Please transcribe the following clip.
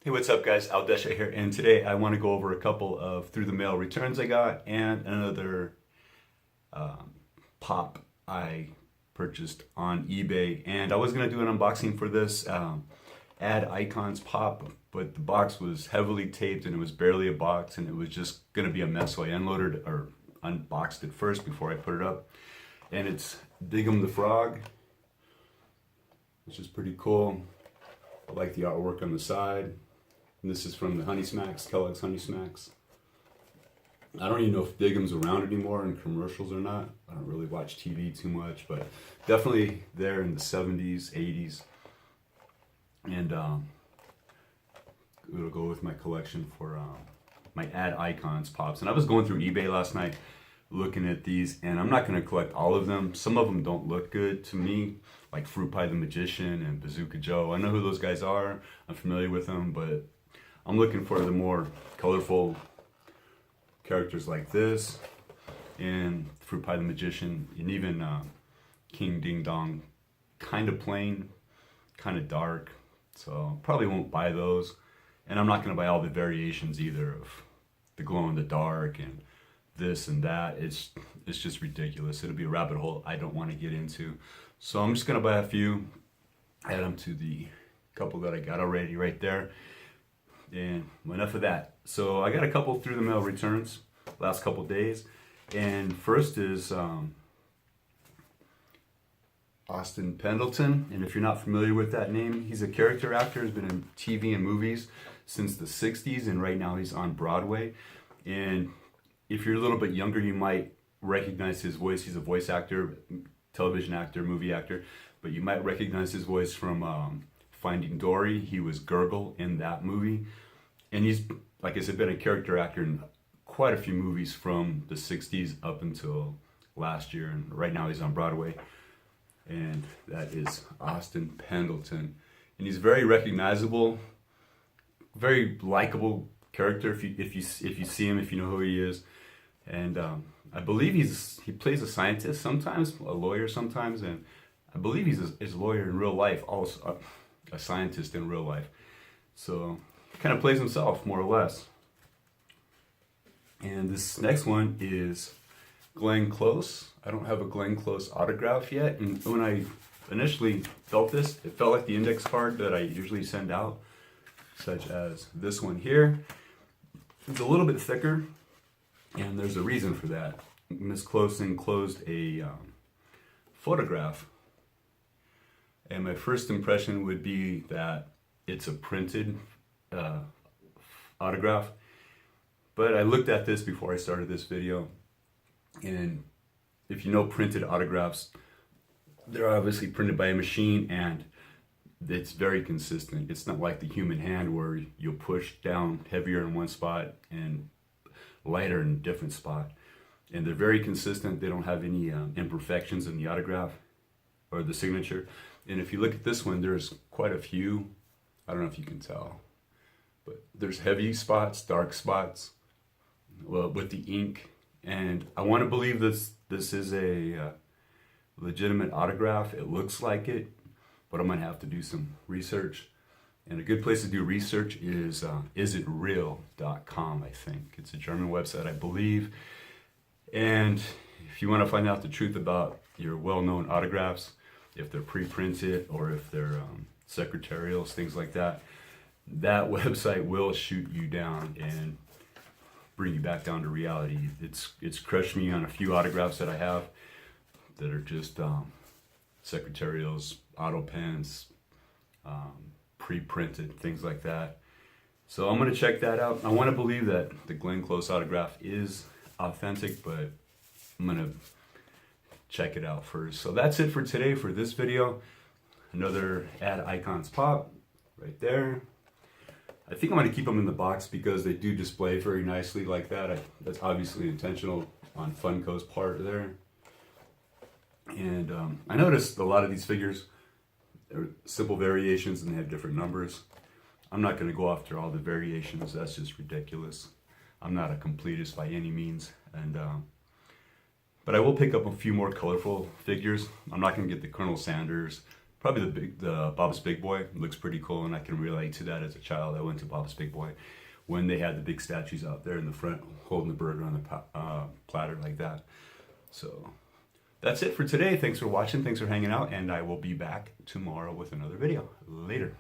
Hey, what's up guys? Aldesha here, and today I want to go over a couple of through the mail returns I got and another pop I purchased on eBay. And I was going to do an unboxing for this add icons pop, but the box was heavily taped and it was barely a box and it was just going to be a mess, so I unloaded or unboxed it first before I put it up. And it's Dig'em the Frog, which is pretty cool. I like the artwork on the side. And this is from the Honey Smacks, Kellogg's Honey Smacks. I don't even know if Dig'em's around anymore in commercials or not. I don't really watch TV too much, but definitely there in the 70s, 80s. And it'll go with my collection for my add icons pops. And I was going through eBay last night looking at these, and I'm not going to collect all of them. Some of them don't look good to me, like Fruit Pie the Magician and Bazooka Joe. I know who those guys are. I'm familiar with them, but I'm looking for the more colorful characters like this and Fruit Pie the Magician, and even King Ding Dong. Kind of plain, kind of dark, so probably won't buy those. And I'm not going to buy all the variations either of the glow in the dark and this and that. It's just ridiculous. It'll be a rabbit hole I don't want to get into. So I'm just going to buy a few, add them to the couple that I got already right there. And enough of that. So I got a couple through the mail returns last couple days, and first is Austin Pendleton. And if you're not familiar with that name, he's a character actor, has been in TV and movies since the 60s, and right now he's on Broadway. And if you're a little bit younger, you might recognize his voice. He's a voice actor, television actor, movie actor, but you might recognize his voice from Finding Dory. He was Gurgle in that movie. And he's, like I said, been a character actor in quite a few movies from the 60s up until last year. And right now he's on Broadway. And that is Austin Pendleton. And he's very recognizable, very likable character if you see him, if you know who he is. And I believe he plays a scientist sometimes, a lawyer sometimes, and I believe he's a lawyer in real life, also a scientist in real life. So he kind of plays himself, more or less. And this next one is Glenn Close. I don't have a Glenn Close autograph yet, and when I initially felt this, it felt like the index card that I usually send out, such as this one here. It's a little bit thicker, and there's a reason for that. Miss Close enclosed a photograph, and my first impression would be that it's a printed autograph. But I looked at this before I started this video, and if you know printed autographs, they're obviously printed by a machine, and it's very consistent. It's not like the human hand where you'll push down heavier in one spot and lighter in a different spot. And they're very consistent. They don't have any imperfections in the autograph or the signature. And if you look at this one, there's quite a few. I don't know if you can tell, but there's heavy spots, dark spots, well, with the ink. And I want to believe this is a legitimate autograph. It looks like it, but I'm gonna have to do some research. And a good place to do research is isitreal.com, I think. It's a German website, I believe. And if you want to find out the truth about your well-known autographs, if they're pre-printed or if they're secretarials, things like that, that website will shoot you down and bring you back down to reality. It's crushed me on a few autographs that I have that are just secretarials, auto pens, pre-printed, things like that. So I'm going to check that out. I want to believe that the Glenn Close autograph is authentic, but I'm going to check it out first. So that's it for today for this video. Another add icons pop right there. I think I'm going to keep them in the box because they do display very nicely like that. That's obviously intentional on Funko's part there. And I noticed a lot of these figures are simple variations and they have different numbers. I'm not going to go after all the variations. That's just ridiculous. I'm not a completist by any means. And but I will pick up a few more colorful figures. I'm not going to get the Colonel Sanders, Probably the Bob's Big Boy looks pretty cool, and I can relate to that as a child. I went to Bob's Big Boy when they had the big statues out there in the front holding the burger on the platter like that. So that's it for today. Thanks for watching. Thanks for hanging out, and I will be back tomorrow with another video. Later.